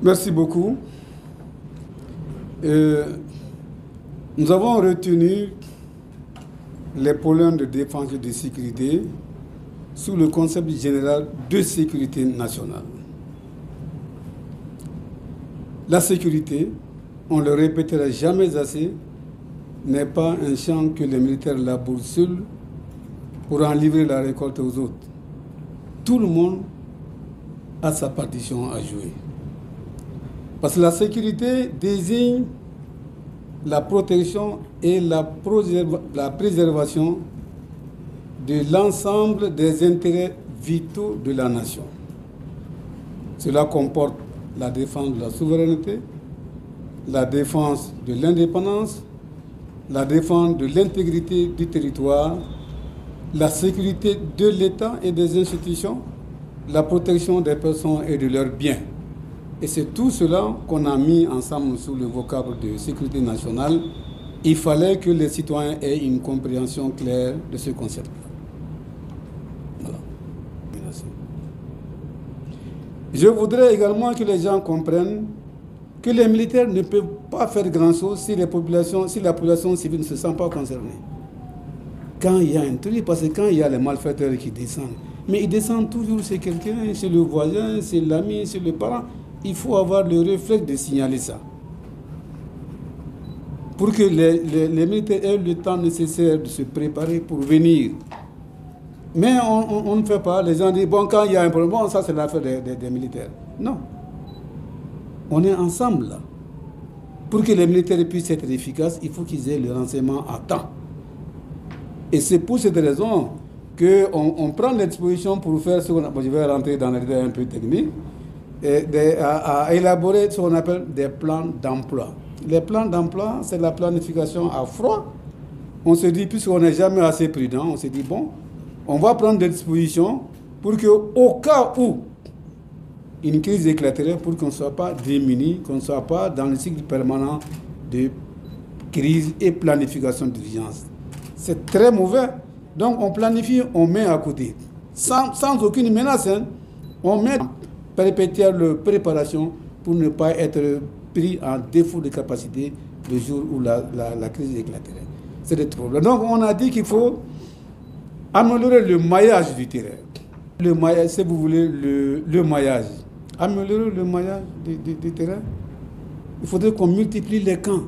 Merci beaucoup. Nous avons retenu les problèmes de défense et de sécurité sous le concept général de sécurité nationale. La sécurité, on ne le répétera jamais assez, n'est pas un champ que les militaires labourent seuls pour en livrer la récolte aux autres. Tout le monde a sa partition à jouer. Parce que la sécurité désigne la protection et la préservation de l'ensemble des intérêts vitaux de la nation. Cela comporte la défense de la souveraineté, la défense de l'indépendance, la défense de l'intégrité du territoire, la sécurité de l'État et des institutions, la protection des personnes et de leurs biens. Et c'est tout cela qu'on a mis ensemble sous le vocable de sécurité nationale. Il fallait que les citoyens aient une compréhension claire de ce concept-là. Voilà. Merci. Je voudrais également que les gens comprennent que les militaires ne peuvent pas faire grand-chose si la population civile ne se sent pas concernée. Quand il y a un truc, parce que quand il y a les malfaiteurs qui descendent, mais ils descendent toujours chez quelqu'un, chez le voisin, chez l'ami, chez le parent. Il faut avoir le réflexe de signaler ça. Pour que les militaires aient le temps nécessaire de se préparer pour venir. Mais on ne fait pas. Les gens disent, bon, quand il y a un problème, bon, ça c'est l'affaire des militaires. Non. On est ensemble là. Pour que les militaires puissent être efficaces, il faut qu'ils aient le renseignement à temps. Et c'est pour cette raison qu'on prend les dispositions pour faire ce qu'on appelle, je vais rentrer dans les détails un peu techniques, à élaborer ce qu'on appelle des plans d'emploi. Les plans d'emploi, c'est la planification à froid. On se dit, puisqu'on n'est jamais assez prudent, on se dit, bon, on va prendre des dispositions pour qu'au cas où une crise éclaterait, pour qu'on ne soit pas démuni, qu'on ne soit pas dans le cycle permanent de crise et planification d'urgence. C'est très mauvais. Donc on planifie, on met à côté. Sans aucune menace, hein. On met perpétuelle préparation pour ne pas être pris en défaut de capacité le jour où la crise éclaterait. C'est des problèmes. Donc on a dit qu'il faut améliorer le maillage du terrain. Le maillage, si vous voulez, le maillage. Améliorer le maillage du terrain. Il faudrait qu'on multiplie les camps.